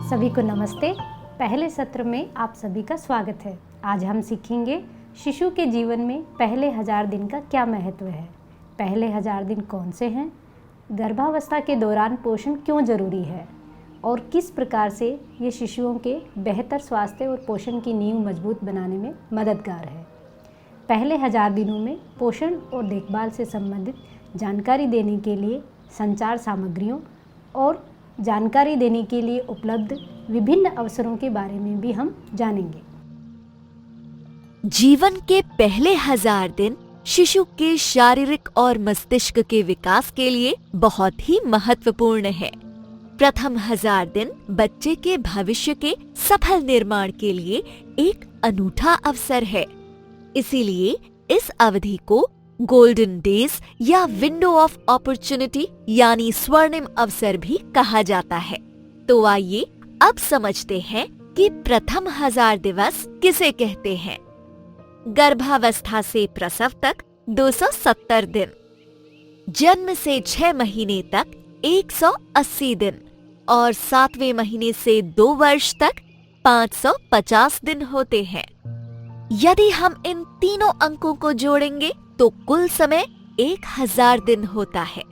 सभी को नमस्ते। पहले सत्र में आप सभी का स्वागत है। आज हम सीखेंगे शिशु के जीवन में पहले 1000 दिन का क्या महत्व है, पहले 1000 दिन कौन से हैं, गर्भावस्था के दौरान पोषण क्यों जरूरी है और किस प्रकार से ये शिशुओं के बेहतर स्वास्थ्य और पोषण की नींव मजबूत बनाने में मददगार है। पहले 1000 दिनों में पोषण और देखभाल से संबंधित जानकारी देने के लिए संचार सामग्रियों और जानकारी देने के लिए उपलब्ध विभिन्न अवसरों के बारे में भी हम जानेंगे। जीवन के पहले 1000 दिन शिशु के शारीरिक और मस्तिष्क के विकास के लिए बहुत ही महत्वपूर्ण है। प्रथम 1000 दिन बच्चे के भविष्य के सफल निर्माण के लिए एक अनूठा अवसर है। इसीलिए इस अवधि को गोल्डन डेज या विंडो ऑफ अपॉर्चुनिटी यानी स्वर्णिम अवसर भी कहा जाता है। तो आइए अब समझते हैं कि प्रथम 1000 दिवस किसे कहते हैं। गर्भावस्था से प्रसव तक 270 दिन, जन्म से 6 महीने तक 180 दिन और 7वें महीने से 2 वर्ष तक 550 दिन होते हैं। यदि हम इन तीनों अंकों को जोड़ेंगे तो कुल समय 1000 दिन होता है।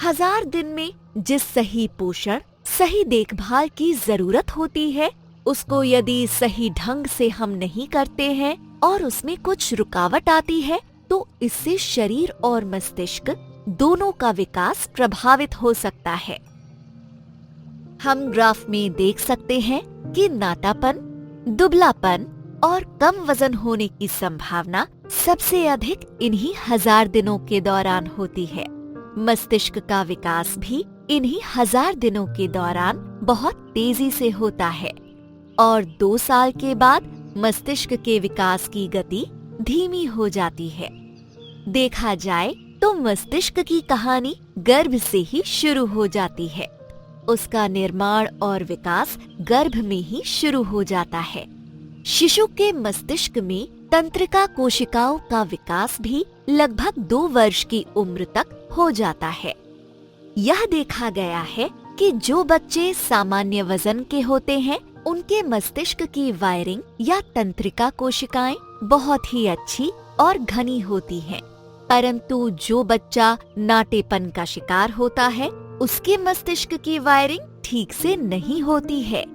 1000 दिन में जिस सही पोषण, सही देखभाल की जरूरत होती है, उसको यदि सही ढंग से हम नहीं करते हैं और उसमें कुछ रुकावट आती है तो इससे शरीर और मस्तिष्क दोनों का विकास प्रभावित हो सकता है। हम ग्राफ में देख सकते हैं कि नाटापन, दुबलापन और कम वजन होने की संभावना सबसे अधिक इन्हीं 1000 दिनों के दौरान होती है। मस्तिष्क का विकास भी इन्हीं 1000 दिनों के दौरान बहुत तेजी से होता है और 2 साल के बाद मस्तिष्क के विकास की गति धीमी हो जाती है। देखा जाए तो मस्तिष्क की कहानी गर्भ से ही शुरू हो जाती है। उसका निर्माण और विकास गर्भ में ही शुरू हो जाता है। शिशु के मस्तिष्क में तंत्रिका कोशिकाओं का विकास भी लगभग 2 वर्ष की उम्र तक हो जाता है। यह देखा गया है कि जो बच्चे सामान्य वजन के होते हैं उनके मस्तिष्क की वायरिंग या तंत्रिका कोशिकाएं बहुत ही अच्छी और घनी होती हैं। परंतु जो बच्चा नाटेपन का शिकार होता है उसके मस्तिष्क की वायरिंग ठीक से नहीं होती है।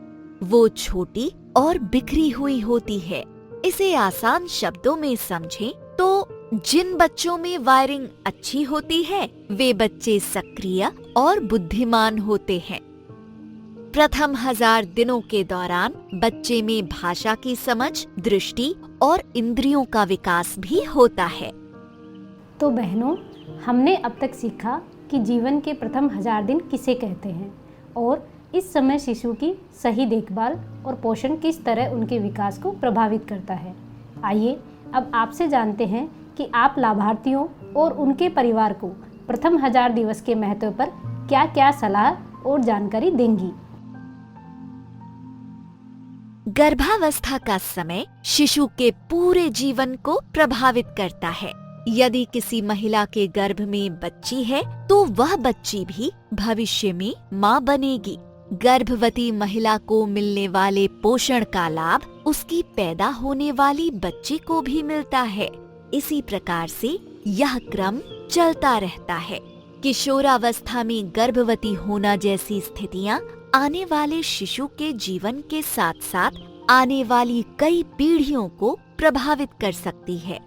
वो छोटी और बिखरी हुई होती है। इसे आसान शब्दों में समझें तो जिन बच्चों में वायरिंग अच्छी होती है वे बच्चे सक्रिय और बुद्धिमान होते हैं। प्रथम 1000 दिनों के दौरान बच्चे में भाषा की समझ, दृष्टि और इंद्रियों का विकास भी होता है। तो बहनों, हमने अब तक सीखा कि जीवन के प्रथम 1000 दिन किसे कहते हैं और इस समय शिशु की सही देखभाल और पोषण किस तरह उनके विकास को प्रभावित करता है। आइए अब आपसे जानते हैं कि आप लाभार्थियों और उनके परिवार को प्रथम 1000 दिवस के महत्व पर क्या क्या सलाह और जानकारी देंगी। गर्भावस्था का समय शिशु के पूरे जीवन को प्रभावित करता है। यदि किसी महिला के गर्भ में बच्ची है तो वह बच्ची भी भविष्य में मां बनेगी। गर्भवती महिला को मिलने वाले पोषण का लाभ उसकी पैदा होने वाली बच्ची को भी मिलता है। इसी प्रकार से यह क्रम चलता रहता है। किशोरावस्था में गर्भवती होना जैसी स्थितियां आने वाले शिशु के जीवन के साथ साथ आने वाली कई पीढ़ियों को प्रभावित कर सकती है।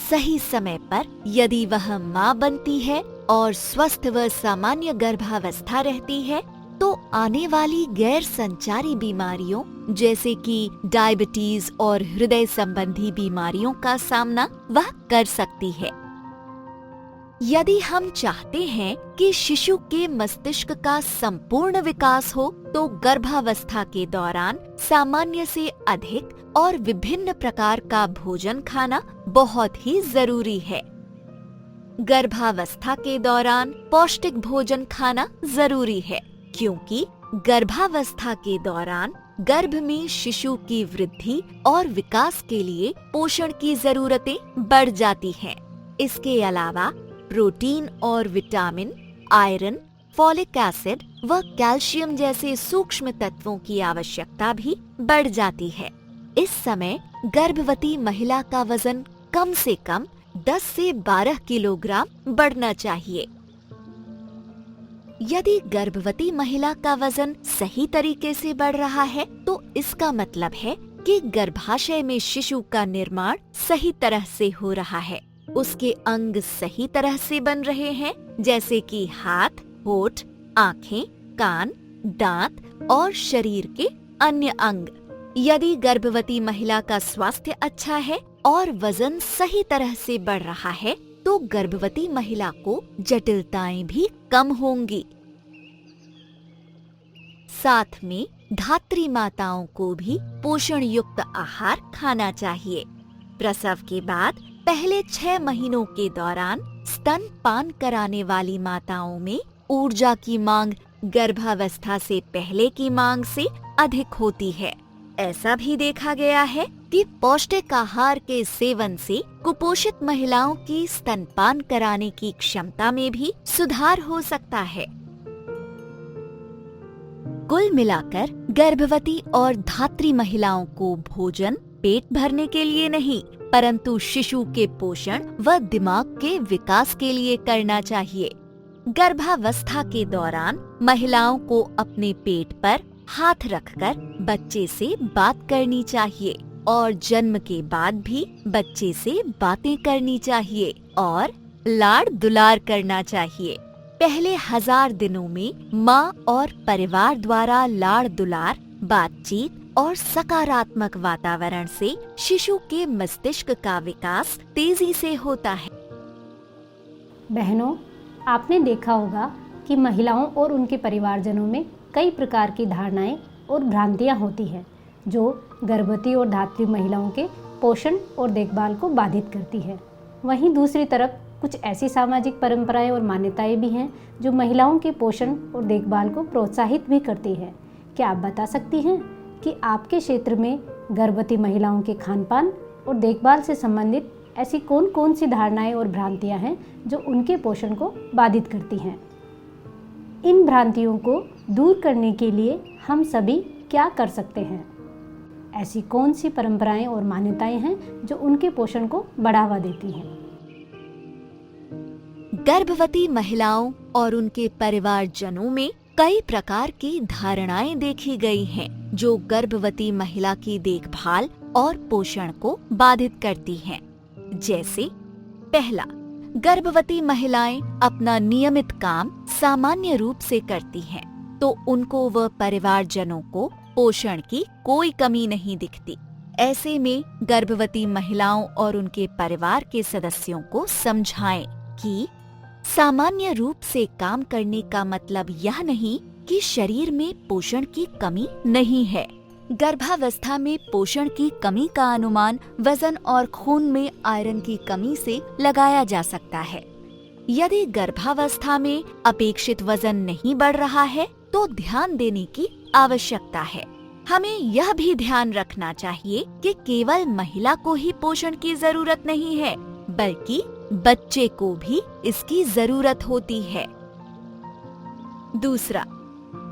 सही समय पर यदि वह मां बनती है और स्वस्थ व सामान्य गर्भावस्था रहती है तो आने वाली गैर संचारी बीमारियों जैसे कि डायबिटीज और हृदय संबंधी बीमारियों का सामना वह कर सकती है। यदि हम चाहते हैं कि शिशु के मस्तिष्क का संपूर्ण विकास हो तो गर्भावस्था के दौरान सामान्य से अधिक और विभिन्न प्रकार का भोजन खाना बहुत ही जरूरी है। गर्भावस्था के दौरान पौष्टिक भोजन खाना जरूरी है क्योंकि गर्भावस्था के दौरान गर्भ में शिशु की वृद्धि और विकास के लिए पोषण की जरूरतें बढ़ जाती हैं। इसके अलावा प्रोटीन और विटामिन, आयरन, फॉलिक एसिड व कैल्शियम जैसे सूक्ष्म तत्वों की आवश्यकता भी बढ़ जाती है। इस समय गर्भवती महिला का वजन कम से कम 10 से 12 किलोग्राम बढ़ना चाहिए। यदि गर्भवती महिला का वजन सही तरीके से बढ़ रहा है तो इसका मतलब है कि गर्भाशय में शिशु का निर्माण सही तरह से हो रहा है। उसके अंग सही तरह से बन रहे हैं, जैसे कि हाथ, होठ, आँखें, कान, दांत और शरीर के अन्य अंग। यदि गर्भवती महिला का स्वास्थ्य अच्छा है और वजन सही तरह से बढ़ रहा है तो गर्भवती महिला को जटिलताएं भी कम होंगी। साथ में धात्री माताओं को भी पोषण युक्त आहार खाना चाहिए। प्रसव के बाद पहले 6 महीनों के दौरान स्तनपान कराने वाली माताओं में ऊर्जा की मांग गर्भावस्था से पहले की मांग से अधिक होती है। ऐसा भी देखा गया है कि पौष्टिक आहार के सेवन से कुपोषित महिलाओं की स्तनपान कराने की क्षमता में भी सुधार हो सकता है। कुल मिलाकर गर्भवती और धात्री महिलाओं को भोजन पेट भरने के लिए नहीं, परंतु शिशु के पोषण व दिमाग के विकास के लिए करना चाहिए। गर्भावस्था के दौरान महिलाओं को अपने पेट पर हाथ रखकर बच्चे से बात करनी चाहिए और जन्म के बाद भी बच्चे से बातें करनी चाहिए और लाड़ दुलार करना चाहिए। पहले 1000 दिनों में माँ और परिवार द्वारा लाड़ दुलार, बातचीत और सकारात्मक वातावरण से शिशु के मस्तिष्क का विकास तेजी से होता है। बहनों, आपने देखा होगा कि महिलाओं और उनके परिवारजनों में कई प्रकार की धारणाएं और भ्रांतियां होती हैं जो गर्भवती और धात्री महिलाओं के पोषण और देखभाल को बाधित करती है। वहीं दूसरी तरफ कुछ ऐसी सामाजिक परंपराएं और मान्यताएं भी हैं जो महिलाओं के पोषण और देखभाल को प्रोत्साहित भी करती है। क्या आप बता सकती हैं कि आपके क्षेत्र में गर्भवती महिलाओं के खानपान और देखभाल से संबंधित ऐसी कौन कौन सी धारणाएं और भ्रांतियां हैं जो उनके पोषण को बाधित करती हैं? इन भ्रांतियों को दूर करने के लिए हम सभी क्या कर सकते हैं? ऐसी कौन सी परंपराएं और मान्यताएं हैं जो उनके पोषण को बढ़ावा देती हैं? गर्भवती महिलाओं और उनके परिवारजनों में कई प्रकार की धारणाएं देखी गई हैं जो गर्भवती महिला की देखभाल और पोषण को बाधित करती हैं। जैसे पहला, गर्भवती महिलाएं अपना नियमित काम सामान्य रूप से करती हैं, तो उनको व परिवारजनों को पोषण की कोई कमी नहीं दिखती। ऐसे में गर्भवती महिलाओं और उनके परिवार के सदस्यों को समझाएं कि सामान्य रूप से काम करने का मतलब यह नहीं कि शरीर में पोषण की कमी नहीं है। गर्भावस्था में पोषण की कमी का अनुमान वजन और खून में आयरन की कमी से लगाया जा सकता है। यदि गर्भावस्था में अपेक्षित वजन नहीं बढ़ रहा है तो ध्यान देने की आवश्यकता है। हमें यह भी ध्यान रखना चाहिए कि केवल महिला को ही पोषण की जरूरत नहीं है, बल्कि बच्चे को भी इसकी जरूरत होती है। दूसरा,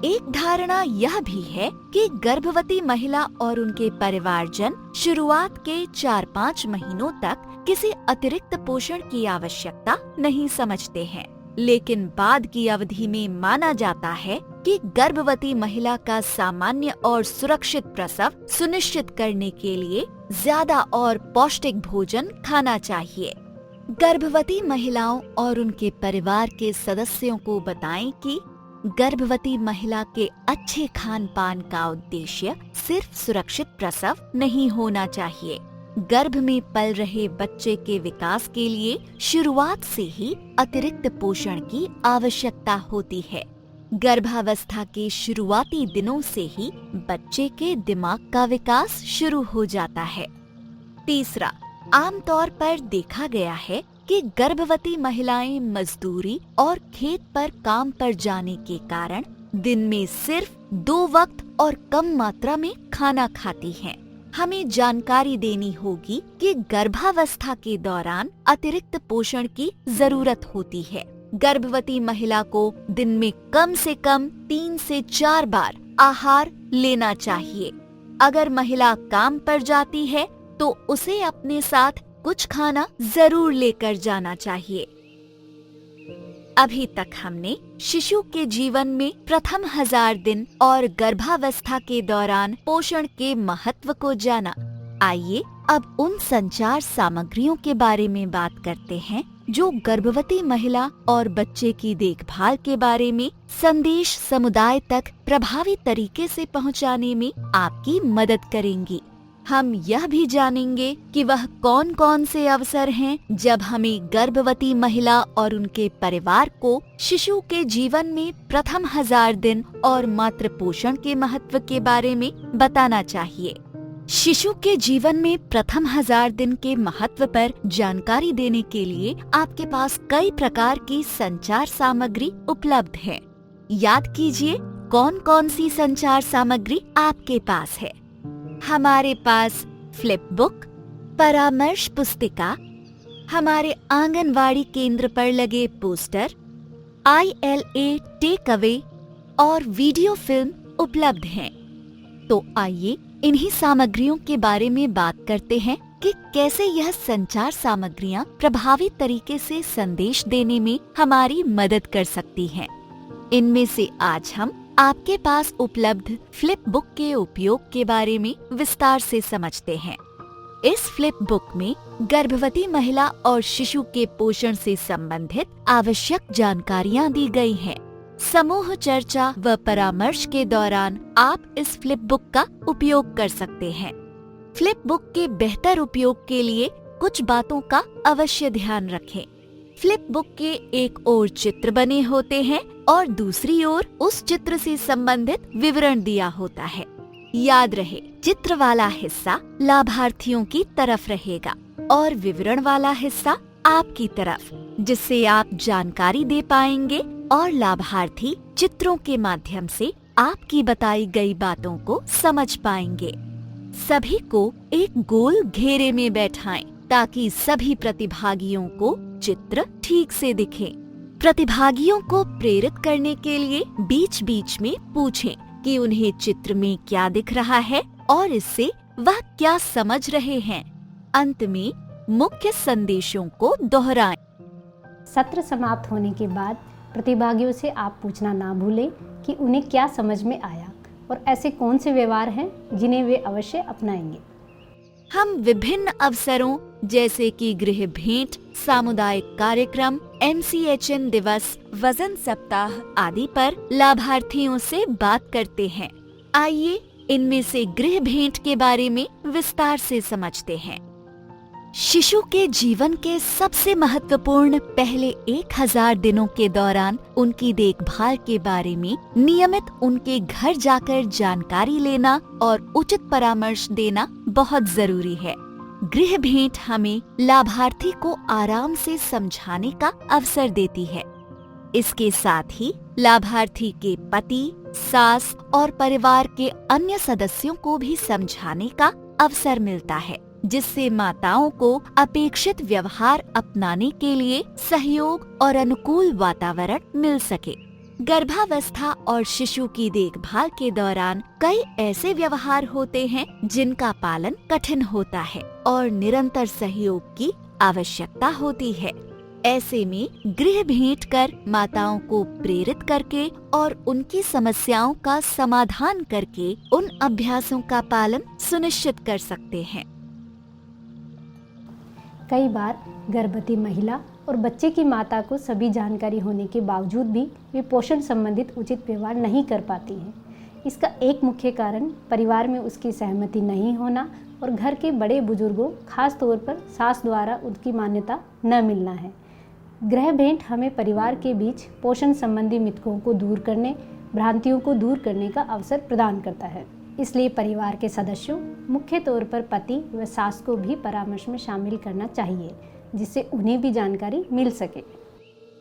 एक धारणा यह भी है कि गर्भवती महिला और उनके परिवारजन शुरुआत के 4-5 महीनों तक किसी अतिरिक्त पोषण की आवश्यकता नहीं समझते हैं, लेकिन बाद की अवधि में माना जाता है कि गर्भवती महिला का सामान्य और सुरक्षित प्रसव सुनिश्चित करने के लिए ज्यादा और पौष्टिक भोजन खाना चाहिए। गर्भवती महिलाओं और उनके परिवार के सदस्यों को बताएं कि गर्भवती महिला के अच्छे खान पान का उद्देश्य सिर्फ सुरक्षित प्रसव नहीं होना चाहिए। गर्भ में पल रहे बच्चे के विकास के लिए शुरुआत से ही अतिरिक्त पोषण की आवश्यकता होती है। गर्भावस्था के शुरुआती दिनों से ही बच्चे के दिमाग का विकास शुरू हो जाता है। तीसरा, आमतौर पर देखा गया है कि गर्भवती महिलाएं मजदूरी और खेत पर काम पर जाने के कारण दिन में सिर्फ 2 वक्त और कम मात्रा में खाना खाती हैं। हमें जानकारी देनी होगी कि गर्भावस्था के दौरान अतिरिक्त पोषण की जरूरत होती है। गर्भवती महिला को दिन में कम से कम 3 से 4 बार आहार लेना चाहिए। अगर महिला काम पर जाती है तो उसे अपने साथ कुछ खाना जरूर लेकर जाना चाहिए। अभी तक हमने शिशु के जीवन में प्रथम 1000 दिन और गर्भावस्था के दौरान पोषण के महत्व को जाना। आइए अब उन संचार सामग्रियों के बारे में बात करते हैं जो गर्भवती महिला और बच्चे की देखभाल के बारे में संदेश समुदाय तक प्रभावी तरीके से पहुंचाने में आपकी मदद करेंगी। हम यह भी जानेंगे कि वह कौन कौन से अवसर हैं जब हमें गर्भवती महिला और उनके परिवार को शिशु के जीवन में प्रथम 1000 दिन और मातृ पोषण के महत्व के बारे में बताना चाहिए। शिशु के जीवन में प्रथम 1000 दिन के महत्व पर जानकारी देने के लिए आपके पास कई प्रकार की संचार सामग्री उपलब्ध है। याद कीजिए कौन कौन सी संचार सामग्री आपके पास है। हमारे पास फ्लिप बुक, परामर्श पुस्तिका, हमारे आंगनवाड़ी केंद्र पर लगे पोस्टर, ILA टेक अवे और वीडियो फिल्म उपलब्ध हैं। तो आइए इन्हीं सामग्रियों के बारे में बात करते हैं कि कैसे यह संचार सामग्रियां प्रभावी तरीके से संदेश देने में हमारी मदद कर सकती हैं। इनमें से आज हम आपके पास उपलब्ध फ्लिप बुक के उपयोग के बारे में विस्तार से समझते हैं। इस फ्लिप बुक में गर्भवती महिला और शिशु के पोषण से संबंधित आवश्यक जानकारियां दी गई हैं। समूह चर्चा व परामर्श के दौरान आप इस फ्लिप बुक का उपयोग कर सकते हैं। फ्लिप बुक के बेहतर उपयोग के लिए कुछ बातों का अवश्य ध्यान रखें। फ्लिप बुक के एक ओर चित्र बने होते हैं और दूसरी ओर उस चित्र से संबंधित विवरण दिया होता है। याद रहे, चित्र वाला हिस्सा लाभार्थियों की तरफ रहेगा और विवरण वाला हिस्सा आपकी तरफ, जिससे आप जानकारी दे पाएंगे और लाभार्थी चित्रों के माध्यम से आपकी बताई गई बातों को समझ पाएंगे। सभी को एक गोल घेरे में बैठाएं ताकि सभी प्रतिभागियों को चित्र ठीक से दिखे। प्रतिभागियों को प्रेरित करने के लिए बीच बीच में पूछें कि उन्हें चित्र में क्या दिख रहा है और इससे वह क्या समझ रहे हैं। अंत में मुख्य संदेशों को दोहराएं। सत्र समाप्त होने के बाद प्रतिभागियों से आप पूछना ना भूलें कि उन्हें क्या समझ में आया और ऐसे कौन से व्यवहार हैं जिन्हें वे अवश्य अपनाएंगे। हम विभिन्न अवसरों जैसे कि गृह भेंट, सामुदायिक कार्यक्रम, MCHN दिवस, वजन सप्ताह आदि पर लाभार्थियों से बात करते हैं। आइए इनमें से गृह भेंट के बारे में विस्तार से समझते हैं। शिशु के जीवन के सबसे महत्वपूर्ण पहले 1000 दिनों के दौरान उनकी देखभाल के बारे में नियमित उनके घर जाकर जानकारी लेना और उचित परामर्श देना बहुत जरूरी है। गृह भेंट हमें लाभार्थी को आराम से समझाने का अवसर देती है। इसके साथ ही लाभार्थी के पति, सास और परिवार के अन्य सदस्यों को भी समझाने का अवसर मिलता है, जिससे माताओं को अपेक्षित व्यवहार अपनाने के लिए सहयोग और अनुकूल वातावरण मिल सके। गर्भावस्था और शिशु की देखभाल के दौरान कई ऐसे व्यवहार होते हैं जिनका पालन कठिन होता है और निरंतर सहयोग की आवश्यकता होती है। ऐसे में गृह भेंट कर माताओं को प्रेरित करके और उनकी समस्याओं का समाधान करके उन अभ्यासों का पालन सुनिश्चित कर सकते हैं। कई बार गर्भवती महिला और बच्चे की माता को सभी जानकारी होने के बावजूद भी वे पोषण संबंधित उचित व्यवहार नहीं कर पाती हैं। इसका एक मुख्य कारण परिवार में उसकी सहमति नहीं होना और घर के बड़े बुजुर्गों, खास तौर पर सास द्वारा उसकी मान्यता न मिलना है। गृह भेंट हमें परिवार के बीच पोषण संबंधी मिथकों को दूर करने, भ्रांतियों को दूर करने का अवसर प्रदान करता है। इसलिए परिवार के सदस्यों, मुख्य तौर पर पति व सास को भी परामर्श में शामिल करना चाहिए, जिससे उन्हें भी जानकारी मिल सके।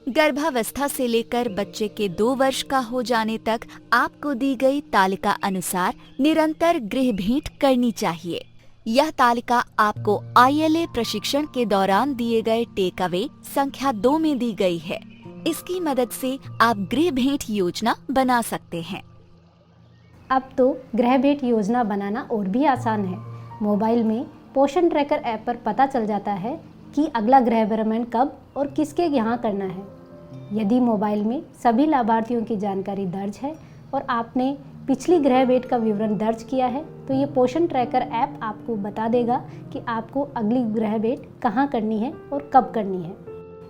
गर्भावस्था से लेकर बच्चे के 2 वर्ष का हो जाने तक आपको दी गई तालिका अनुसार निरंतर गृह भेंट करनी चाहिए। यह तालिका आपको ILA प्रशिक्षण के दौरान दिए गए टेक अवे संख्या 2 में दी गई है। इसकी मदद से आप गृह भेंट योजना बना सकते हैं। अब तो गृह भेंट योजना बनाना और भी आसान है। मोबाइल में पोषण ट्रैकर ऐप पर पता चल जाता है कि अगला गृह भ्रमण कब और किसके यहाँ करना है। यदि मोबाइल में सभी लाभार्थियों की जानकारी दर्ज है और आपने पिछली गृह भेंट का विवरण दर्ज किया है, तो ये पोषण ट्रैकर ऐप आपको बता देगा कि आपको अगली गृह भेंट कहाँ करनी है और कब करनी है।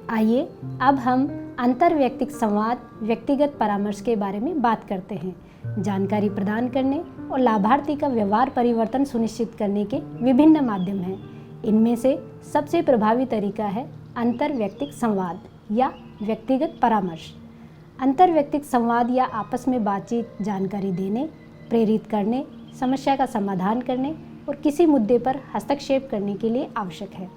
आइए अब हम अंतर्वैयक्तिक संवाद, व्यक्तिगत परामर्श के बारे में बात करते हैं। जानकारी प्रदान करने और लाभार्थी का व्यवहार परिवर्तन सुनिश्चित करने के विभिन्न माध्यम हैं। इनमें से सबसे प्रभावी तरीका है अंतर्वैयक्तिक संवाद या व्यक्तिगत परामर्श। अंतर्वैयक्तिक संवाद या आपस में बातचीत, जानकारी देने, प्रेरित करने, समस्या का समाधान करने और किसी मुद्दे पर हस्तक्षेप करने के लिए आवश्यक है।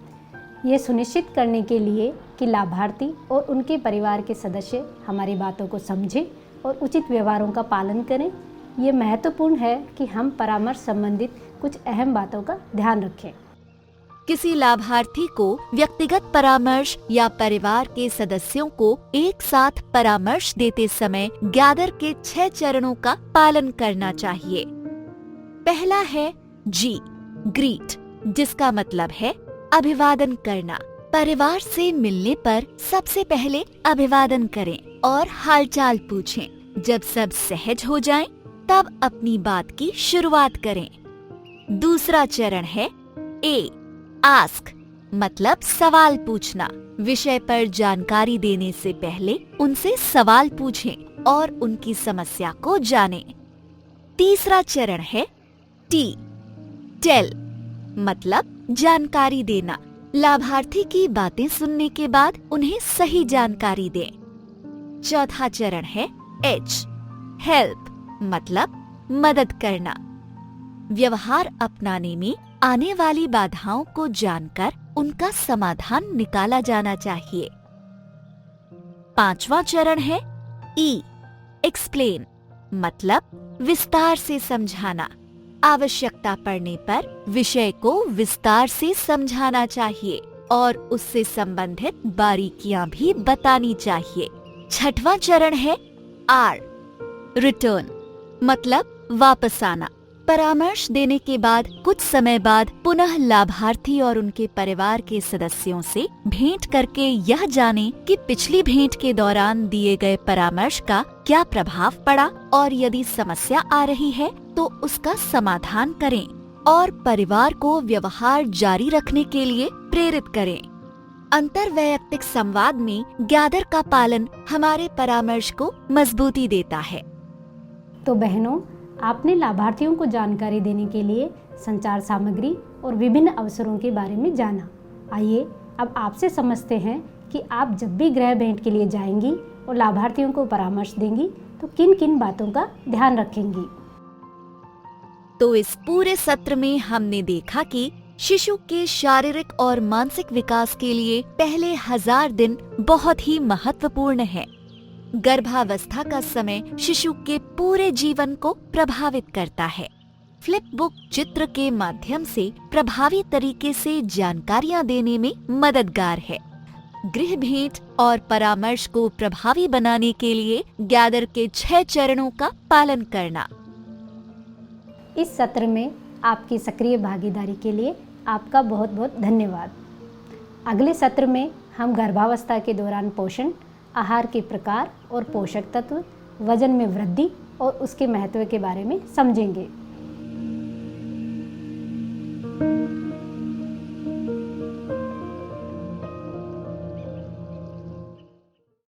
ये सुनिश्चित करने के लिए कि लाभार्थी और उनके परिवार के सदस्य हमारी बातों को समझें और उचित व्यवहारों का पालन करें, ये महत्वपूर्ण है कि हम परामर्श संबंधित कुछ अहम बातों का ध्यान रखें। किसी लाभार्थी को व्यक्तिगत परामर्श या परिवार के सदस्यों को एक साथ परामर्श देते समय गैदर के 6 चरणों का पालन करना चाहिए। पहला है जी, ग्रीट, जिसका मतलब है अभिवादन करना। परिवार से मिलने पर सबसे पहले अभिवादन करें और हालचाल पूछें। जब सब सहज हो जाएं, तब अपनी बात की शुरुआत करें। दूसरा चरण है ए, आस्क, मतलब सवाल पूछना। विषय पर जानकारी देने से पहले उनसे सवाल पूछें और उनकी समस्या को जानें। तीसरा चरण है टी, टेल, मतलब जानकारी देना। लाभार्थी की बातें सुनने के बाद उन्हें सही जानकारी दें। चौथा चरण है एच, हेल्प, मतलब मदद करना। व्यवहार अपनाने में आने वाली बाधाओं को जानकर उनका समाधान निकाला जाना चाहिए। पांचवा चरण है ई, एक्सप्लेन, मतलब विस्तार से समझाना। आवश्यकता पड़ने पर विषय को विस्तार से समझाना चाहिए और उससे संबंधित बारीकियां भी बतानी चाहिए। छठवां चरण है आर, रिटर्न, मतलब वापस आना। परामर्श देने के बाद कुछ समय बाद पुनः लाभार्थी और उनके परिवार के सदस्यों से भेंट करके यह जानें कि पिछली भेंट के दौरान दिए गए परामर्श का क्या प्रभाव पड़ा और यदि समस्या आ रही है तो उसका समाधान करें और परिवार को व्यवहार जारी रखने के लिए प्रेरित करें। अंतर्वैयक्तिक संवाद में गैदर का पालन हमारे परामर्श को मजबूती देता है। तो बहनों, आपने लाभार्थियों को जानकारी देने के लिए संचार सामग्री और विभिन्न अवसरों के बारे में जाना। आइए अब आपसे समझते हैं कि आप जब भी गृह भेंट के लिए जाएंगी और लाभार्थियों को परामर्श देंगी तो किन किन बातों का ध्यान रखेंगी। तो इस पूरे सत्र में हमने देखा कि शिशु के शारीरिक और मानसिक विकास के लिए पहले 1000 दिन बहुत ही महत्वपूर्ण है। गर्भावस्था का समय शिशु के पूरे जीवन को प्रभावित करता है। फ्लिप बुक चित्र के माध्यम से प्रभावी तरीके से जानकारियां देने में मददगार है। गृह भेंट और परामर्श को प्रभावी बनाने के लिए गैदर के 6 चरणों का पालन करना। इस सत्र में आपकी सक्रिय भागीदारी के लिए आपका बहुत बहुत धन्यवाद। अगले सत्र में हम गर्भावस्था के दौरान पोषण, आहार के प्रकार और पोषक तत्व, वजन में वृद्धि और उसके महत्व के बारे में समझेंगे।